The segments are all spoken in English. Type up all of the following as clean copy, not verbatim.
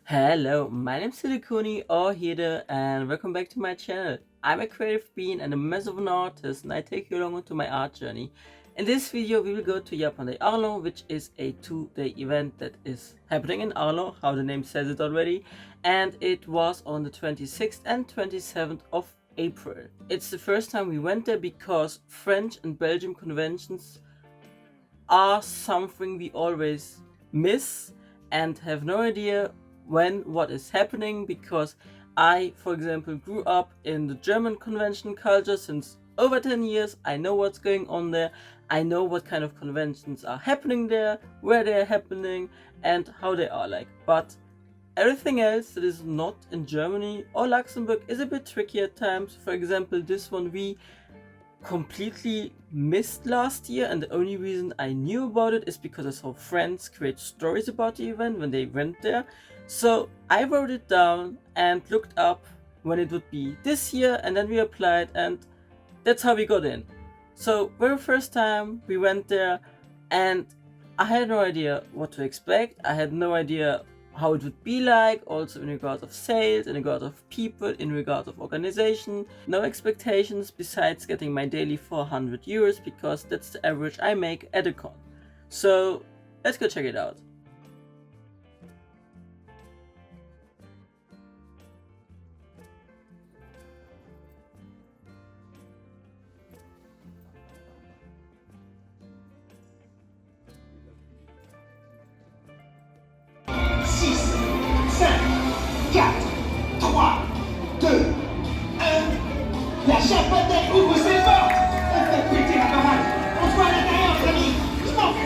Hello, my name is Siliconi or Hede and welcome back to my channel. I'm a creative being and a mess of an artist, and I take you along onto my art journey. In this video we will go to JapanDay Arlon, which is a 2-day event that is happening in Arlon, how the name says it already, and it was on the 26th and 27th of April. It's the first time we went there because French and Belgian conventions are something we always miss and have no idea when what is happening, because I, for example, grew up in the German convention culture since over 10 years. I know what's going on there. I know what kind of conventions are happening there, where they are happening, and how they are like. But everything else that is not in Germany or Luxembourg is a bit tricky at times. For example, this one we completely missed last year, and the only reason I knew about it is because I saw friends create stories about the event when they went there. So I wrote it down and looked up when it would be this year, and then we applied, and that's how we got in. So very first time we went there, and I had no idea what to expect. I had no idea how it would be like, also in regards of sales, in regards of people, in regards of organization. No expectations besides getting my daily 400 euros, because that's the average I make at a con. So let's go check it out. La JapanDay ouvre ses portes. On fait péter la baraque. On se voit à l'intérieur, les amis. Je m'en fous.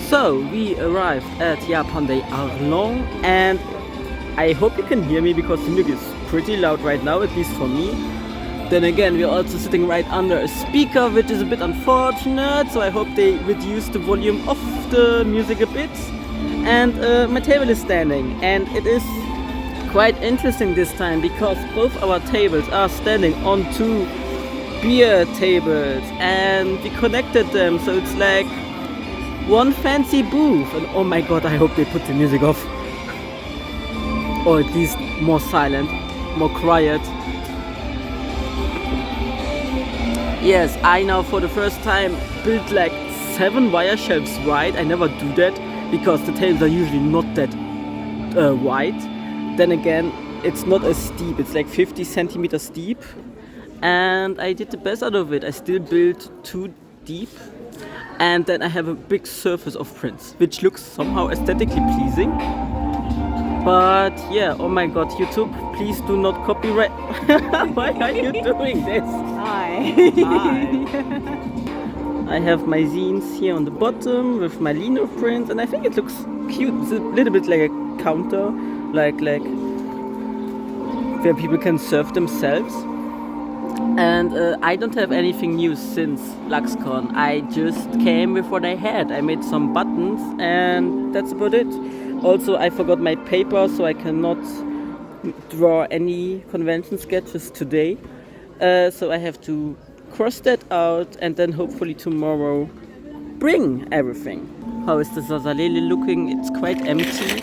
So we arrived at JapanDay Arlon, and I hope you can hear me because the music is pretty loud right now, at least for me. Then again, we're also sitting right under a speaker, which is a bit unfortunate, so I hope they reduce the volume of the music a bit. And my table is standing, and it is quite interesting this time because both our tables are standing on two beer tables, and we connected them, so it's like one fancy booth. And oh my god, I hope they put the music off, or at least more silent, more quiet. Yes, I now for the first time built like 7 wire shelves wide. I never do that because the tables are usually not that wide. Then again, it's not as steep, it's like 50 centimeters steep, and I did the best out of it. I still built 2 deep, and then I have a big surface of prints, which looks somehow aesthetically pleasing. But yeah, oh my god, YouTube, please do not copyright. Why are you doing this? Hi. Hi. I have my zines here on the bottom with my lino prints, and I think it looks cute. It's a little bit like a counter, like where people can serve themselves. And I don't have anything new since LuxCon. I just came with what I had. I made some buttons, and that's about it. Also, I forgot my paper, so I cannot draw any convention sketches today. So I have to cross that out, and then hopefully tomorrow bring everything. How is the Zazalele looking? It's quite empty.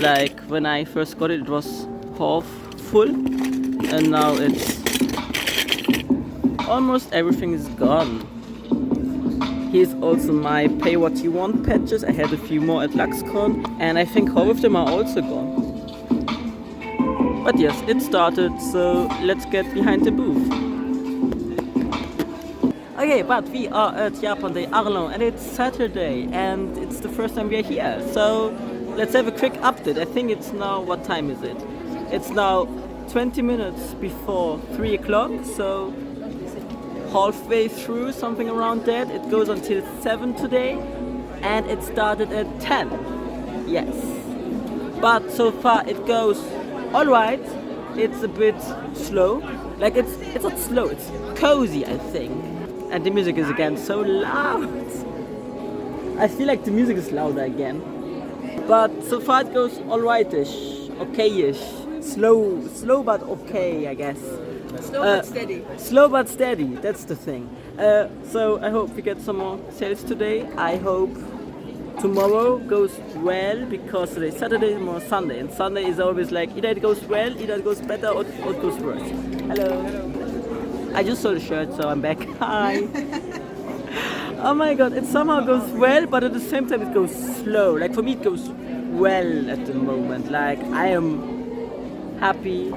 Like when I first got it, it was half full, and now it's almost everything is gone. Here's also my pay what you want patches. I had a few more at LuxCon, and I think half of them are also gone. But yes, it started, so let's get behind the booth. Okay, but we are at JapanDay Arlon, and it's Saturday, and it's the first time we are here. So let's have a quick update. I think it's now, what time is it? It's now 20 minutes before 3 o'clock, so halfway through, something around that. It goes until 7 today, and it started at 10. Yes. but so far it goes alright. It's a bit slow, like it's not slow, it's cozy, I think. And the music is again so loud. I feel like the music is louder again. But so far it goes alrightish, okayish, slow but okay, I guess. Slow but steady. Slow but steady, that's the thing. So I hope we get some more sales today. I hope tomorrow goes well, because today's Saturday, tomorrow Sunday, and Sunday is always like either it goes well, either it goes better, or it goes worse. Hello. I just saw the shirt, so I'm back. Hi. Oh my god, it somehow goes well, but at the same time it goes slow. Like for me it goes well at the moment. Like I am happy,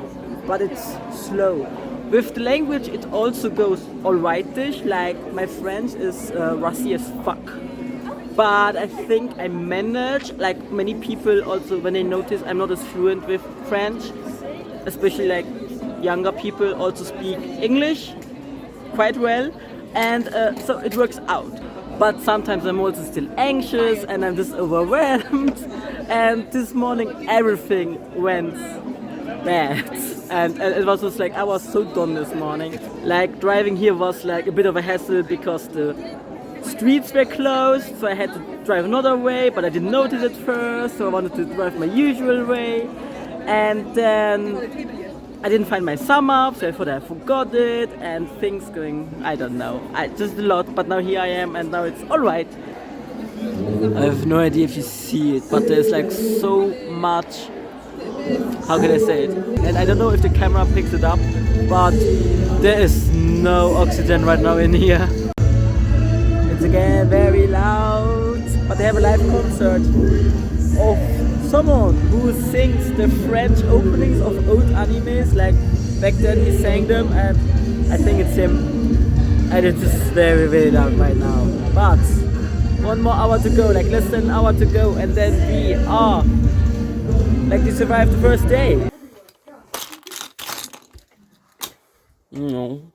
but it's slow. With the language it also goes alrightish. Like my French is rusty as fuck. But I think I manage, like many people also, when they notice I'm not as fluent with French, especially like younger people also speak English quite well, and so it works out. But sometimes I'm also still anxious and I'm just overwhelmed, and this morning everything went bad, and it was just like I was so done this morning. Like driving here was like a bit of a hassle because the streets were closed, so I had to drive another way, but I didn't notice it first, so I wanted to drive my usual way, and then I didn't find my sum up, so I thought I forgot it, and things going, I don't know, just a lot, but now here I am, and now it's alright. I have no idea if you see it, but there's like so much, how can I say it, and I don't know if the camera picks it up, but there is no oxygen right now in here. It's again very loud, but they have a live concert of someone who sings the French openings of old animes. Like back then he sang them, and I think it's him, and it's just very very loud right now. But one more hour to go, like less than an hour to go, and then we are like we survived the first day. No,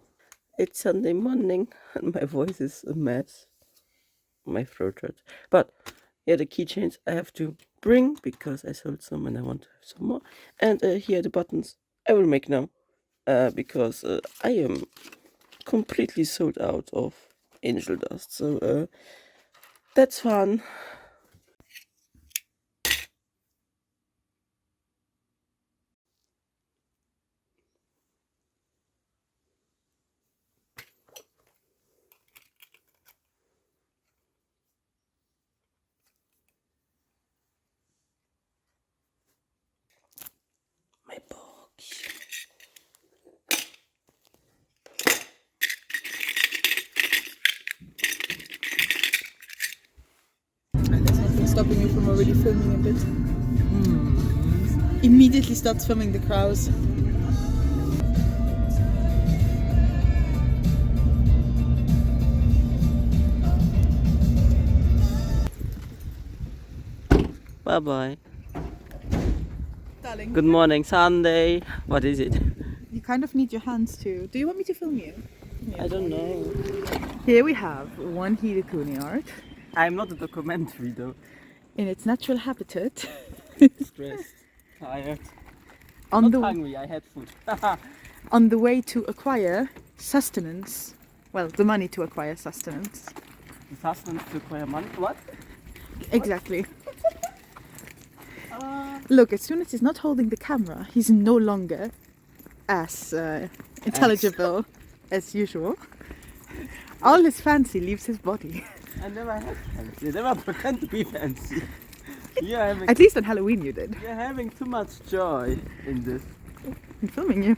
it's Sunday morning and my voice is a mess. My throat hurts. But yeah, the keychains I have to bring because I sold some and I want to have some more. And here are the buttons I will make now, because I am completely sold out of angel dust. So that's fun. My box. And there's nothing stopping you from already filming a bit. Immediately starts filming the crows. Bye bye. Darling, Good morning, Sunday. What is it? you kind of need your hands too. Do you want me to film you? I don't know. Here we have one Hidekuni art I'm not a documentary though. in its natural habitat. Stressed, tired, on not hungry. I had food. on the way to acquire sustenance. Well, the money to acquire sustenance. This husband to acquire money. What? Exactly. Look, as soon as he's not holding the camera, he's no longer as intelligible as usual. All his fancy leaves his body. I never had fancy. I never pretend to be fancy. You're having, At least on Halloween you did. you're having too much joy in this. I'm filming you.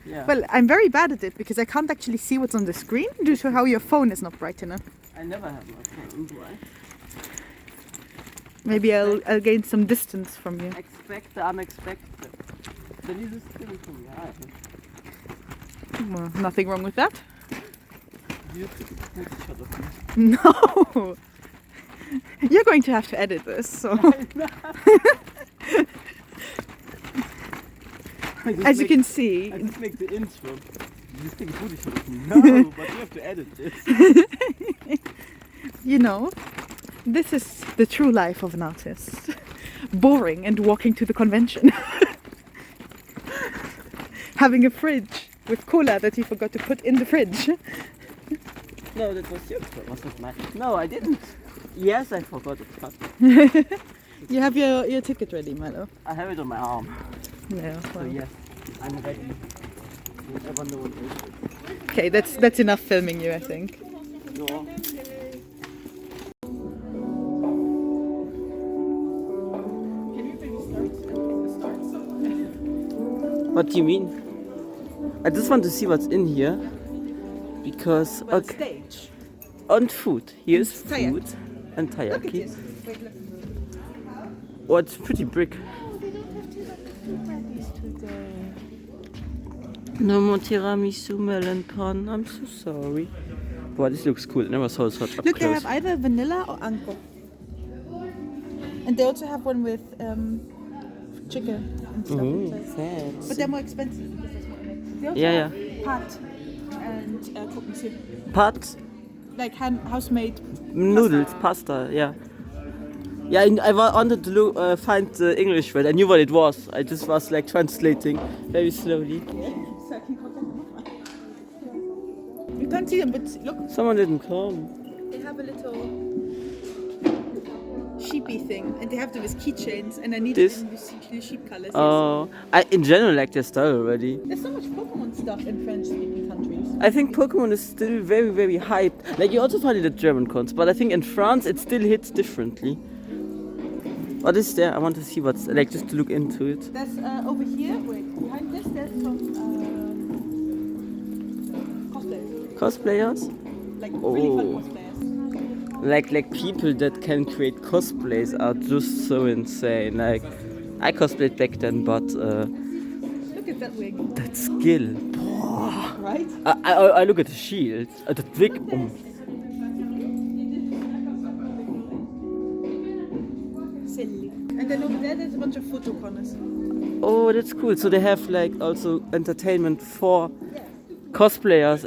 Yeah. Well, I'm very bad at it because I can't actually see what's on the screen due to how your phone is not bright enough. I never have my phone bright. Maybe I'll gain some distance from you. Expect the unexpected. So dieses Ding from mir halten. Well, nothing wrong with that. You took a shot of me. No! You're going to have to edit this, so... As you can see... I just make the intro. You just take a booty shot of me. No, but you have to edit this. You know, this is the true life of an artist. boring and walking to the convention. Having a fridge with cola that you forgot to put in the fridge. No, that was your fault. Was not mine. No, I didn't. Yes, I forgot it. But You have your ticket ready, Milo? I have it on my arm. No. So Well. yes, I'm ready. Whatever no one is. Okay, that's enough filming you, I think. No. What do you mean? I just want to see what's in here. Because, okay. Stage. And food. Here's Taiyaki. food and Look at taiyaki. this. Wait, look. Oh, it's pretty big. No more tiramisu melon pan. I'm so sorry. Wow, this looks cool. I never saw such up Look, they close. have either vanilla or anko. And they also have one with chicken and stuff. inside. But they're more expensive because there's more in it. They also Yeah, have pat and cooked monsieur. Pat, Like house-made noodles, pasta, yeah. Yeah, I wanted to look, find the English word. I knew what it was. I just was like translating very slowly. You can't see them, but look, Someone didn't come. they have a little sheepy thing, and they have those keychains, and I need This? it in the sheep colors. Yes. Oh, I in general like their style already. There's so much Pokemon stuff in French-speaking countries. I think Pokemon is still very, very hyped. Like you also find it at German cons, but I think in France it still hits differently. What is there? I want to see what's like just to look into it. There's over here, wait, behind this, there's some cosplayers. Cosplayers? Like really fun Oh. cosplayers. Like people that can create cosplays are just so insane. Like I cosplayed back then, but Look at that wing, that skill. right? I look at the shield. The wig. Silly. And then over there, there's a bunch of photo corners. Oh, that's cool. So they have like also entertainment for cosplayers.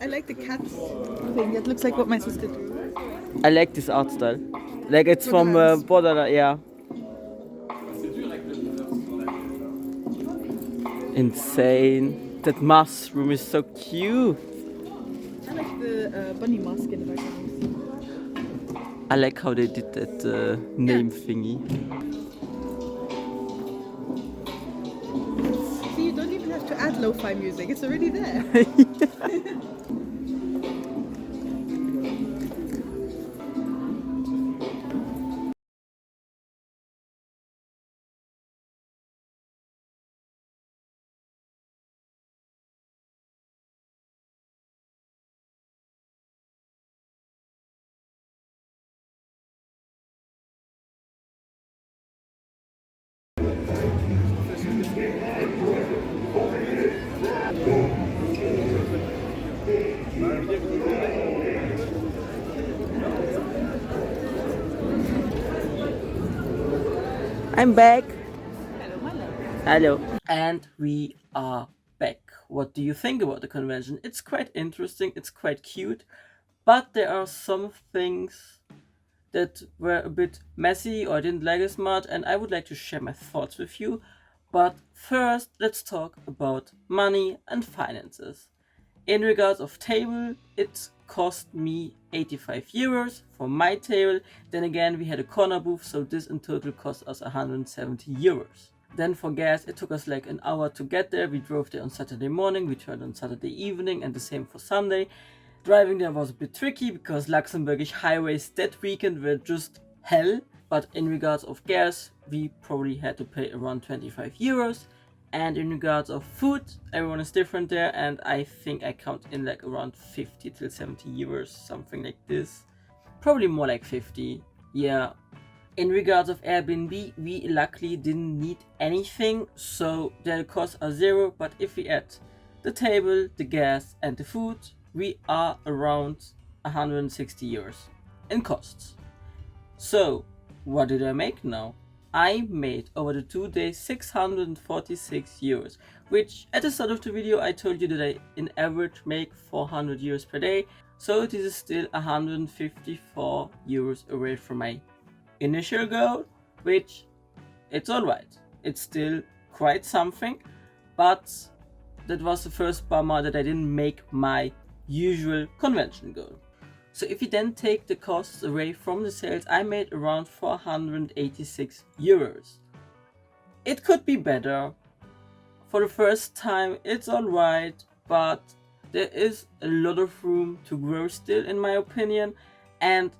I like the cat thing. That looks like what my sister drew. I like this art style. Like it's from Borderlands. Borderlands, yeah. Insane. That mushroom is so cute. I like the bunny mask in the background. I like how they did that name thingy. See, you don't even have to add lo-fi music. It's already there. I'm back. Hello, my love. Hello. And we are back. What do you think about the convention? It's quite interesting, it's quite cute, but there are some things that were a bit messy or I didn't like as much, and I would like to share my thoughts with you. But first, let's talk about money and finances. In regards of table, it cost me 85 euros for my table. Then again, we had a corner booth, so this in total cost us 170 euros. Then for gas, it took us like an hour to get there. We drove there on Saturday morning, returned on Saturday evening, and the same for Sunday. Driving there was a bit tricky because Luxembourgish highways that weekend were just hell. But in regards of gas, we probably had to pay around 25 euros. And in regards of food, everyone is different there, and I think I count in like around 50 till 70 euros, something like this. Probably more like 50, yeah. In regards of Airbnb, we luckily didn't need anything, so the costs are zero, but if we add the table, the gas and the food, we are around 160 euros in costs. So, what did I make now? I made over the 2 days 646 euros, which at the start of the video I told you that I in average make 400 euros per day, so this is still 154 euros away from my initial goal, which it's alright. It's still quite something, but that was the first bummer that I didn't make my usual convention goal. So if you then take the costs away from the sales, I made around 486 euros. It could be better. For the first time, it's alright, but there is a lot of room to grow still, in my opinion, and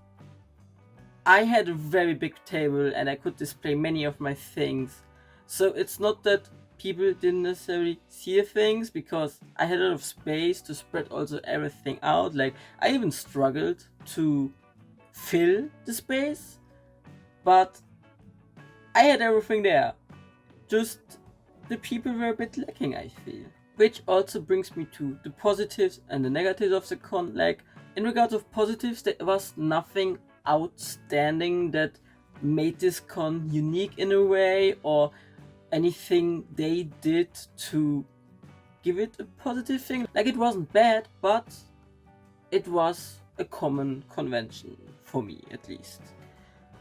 I had a very big table and I could display many of my things. So it's not that people didn't necessarily see the things, because I had a lot of space to spread also everything out. Like, I even struggled to fill the space, but I had everything there. Just the people were a bit lacking, I feel. Which also brings me to the positives and the negatives of the con. Like, in regards of positives, there was nothing outstanding that made this con unique in a way, or anything they did to give it a positive thing. Like, it wasn't bad, but it was a common convention for me, at least.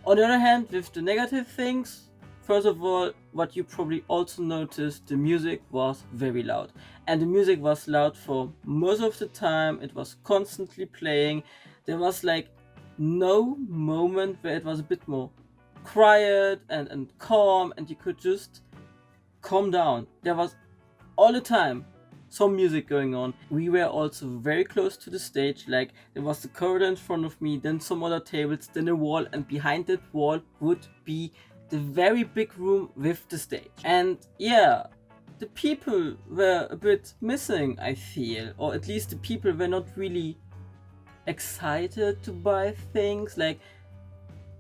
On the other hand, with the negative things, first of all, what you probably also noticed, the music was very loud. And the music was loud for most of the time. It was constantly playing. There was like no moment where it was a bit more quiet and calm and you could just calm down. There was all the time some music going on. We were also very close to the stage. Like, there was the corridor in front of me, then some other tables, then a wall, and behind that wall would be the very big room with the stage. And yeah, the people were a bit missing, I feel, or at least the people were not really excited to buy things. Like,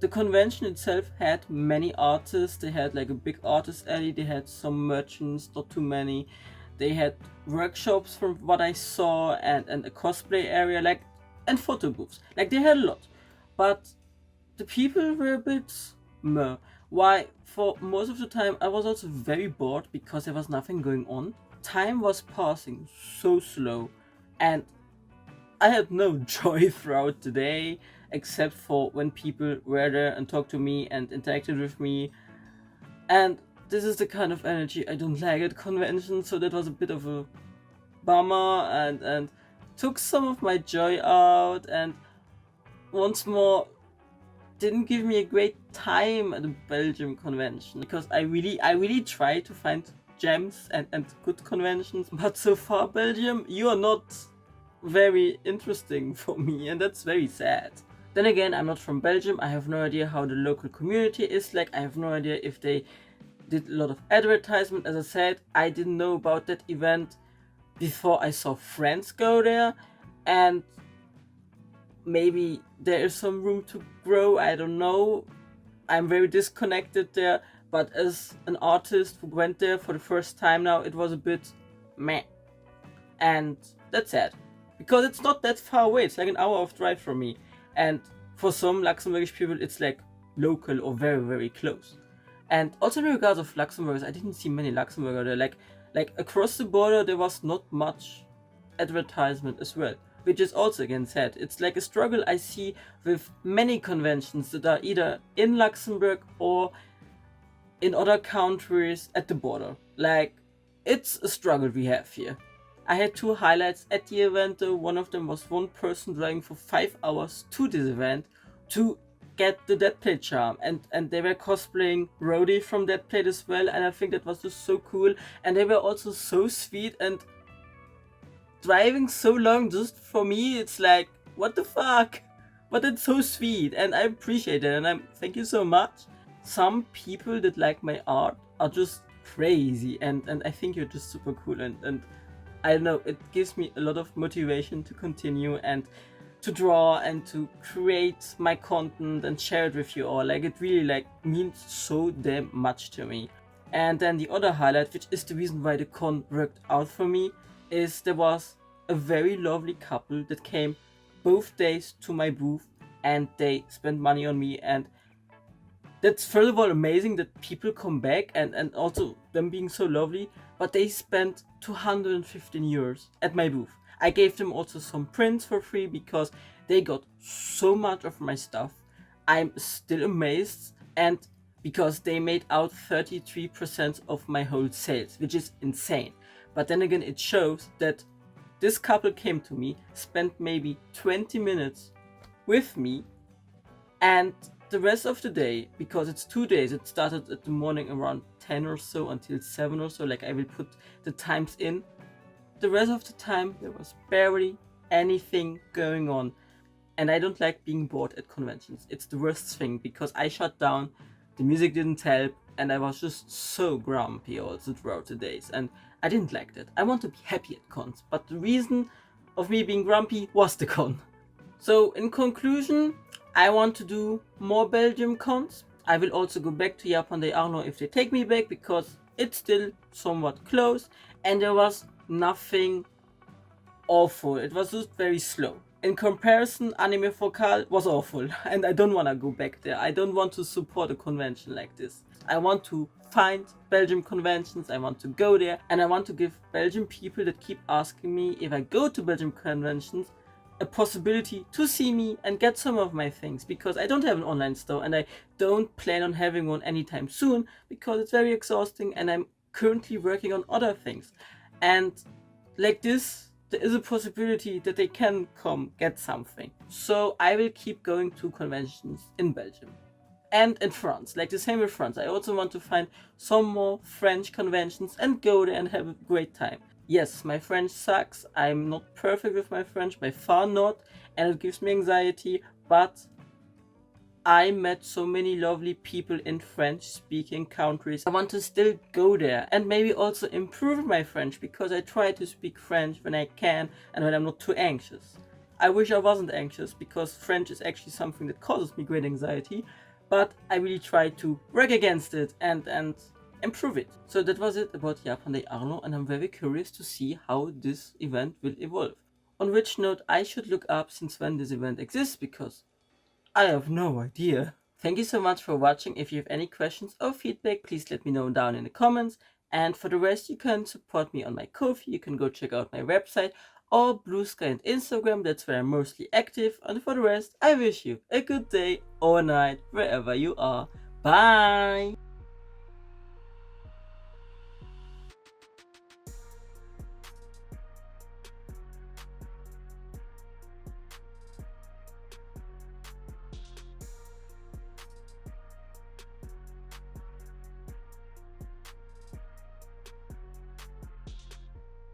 the convention itself had many artists. They had like a big artist alley, they had some merchants, not too many. They had workshops from what I saw, and a cosplay area, like, and photo booths. Like, they had a lot. But the people were a bit meh. Why? For most of the time I was also very bored because there was nothing going on. Time was passing so slow and I had no joy throughout the day, except for when people were there and talked to me and interacted with me. And this is the kind of energy I don't like at conventions, so that was a bit of a bummer and took some of my joy out, and once more didn't give me a great time at the Belgium convention, because I really try to find gems and good conventions, but so far, Belgium, you are not very interesting for me, and that's very sad. Then again, I'm not from Belgium. I have no idea how the local community is like. I have no idea if they did a lot of advertisement. As I said, I didn't know about that event before I saw friends go there, and maybe there is some room to grow, I don't know. I'm very disconnected there, but as an artist who went there for the first time now, it was a bit meh. And that's sad, because it's not that far away. It's like an hour of drive from me, and for some Luxembourgish people it's like local or very, very close. And also in regards of Luxembourgers, I didn't see many Luxembourgers there. Like across the border there was not much advertisement as well, which is also again sad. It's like a struggle I see with many conventions that are either in Luxembourg or in other countries at the border. Like, it's a struggle we have here. I had two highlights at the event though. One of them was one person driving for 5 hours to this event to get the Deadplate charm, and they were cosplaying Rhodey from Deadplate as well, and I think that was just so cool. And they were also so sweet, and driving so long just for me, it's like, what the fuck? But it's so sweet and I appreciate it, and thank you so much. Some people that like my art are just crazy, and I think you're just super cool, and I don't know, it gives me a lot of motivation to continue and to draw and to create my content and share it with you all. Like, it really like means so damn much to me. And then the other highlight, which is the reason why the con worked out for me, is there was a very lovely couple that came both days to my booth, and they spent money on me. And that's first of all amazing that people come back, and also them being so lovely, but they spent 215 euros at my booth. I gave them also some prints for free because they got so much of my stuff. I'm still amazed, and because they made out 33% of my whole sales, which is insane. But then again, it shows that this couple came to me, spent maybe 20 minutes with me, and the rest of the day, because it's 2 days, it started at the morning around 10 or so until 7 or so, like I will put the times in. The rest of the time there was barely anything going on, and I don't like being bored at conventions. It's the worst thing because I shut down, the music didn't help, and I was just so grumpy also throughout the days, and I didn't like that. I want to be happy at cons, but the reason of me being grumpy was the con. So in conclusion, I want to do more Belgium cons. I will also go back to JapanDay Arlon if they take me back, because it's still somewhat close and there was nothing awful. It was just very slow. In comparison, Anime Focal was awful and I don't want to go back there. I don't want to support a convention like this. I want to find Belgium conventions, I want to go there, and I want to give Belgian people that keep asking me if I go to Belgium conventions a possibility to see me and get some of my things, because I don't have an online store and I don't plan on having one anytime soon because it's very exhausting and I'm currently working on other things. And like this, there is a possibility that they can come get something. So I will keep going to conventions in Belgium and in France, like the same with France. I also want to find some more French conventions and go there and have a great time. Yes, my French sucks. I'm not perfect with my French, by far not, and it gives me anxiety, but I met so many lovely people in French-speaking countries. I want to still go there and maybe also improve my French, because I try to speak French when I can and when I'm not too anxious. I wish I wasn't anxious, because French is actually something that causes me great anxiety, but I really try to work against it and improve it. So that was it about JapanDay Arlon, and I'm very curious to see how this event will evolve. On which note, I should look up since when this event exists, because I have no idea. Thank you so much for watching. If you have any questions or feedback, please let me know down in the comments. And for the rest, you can support me on my Ko-fi. You can go check out my website or Blue Sky and Instagram. That's where I'm mostly active. And for the rest, I wish you a good day or night wherever you are. Bye!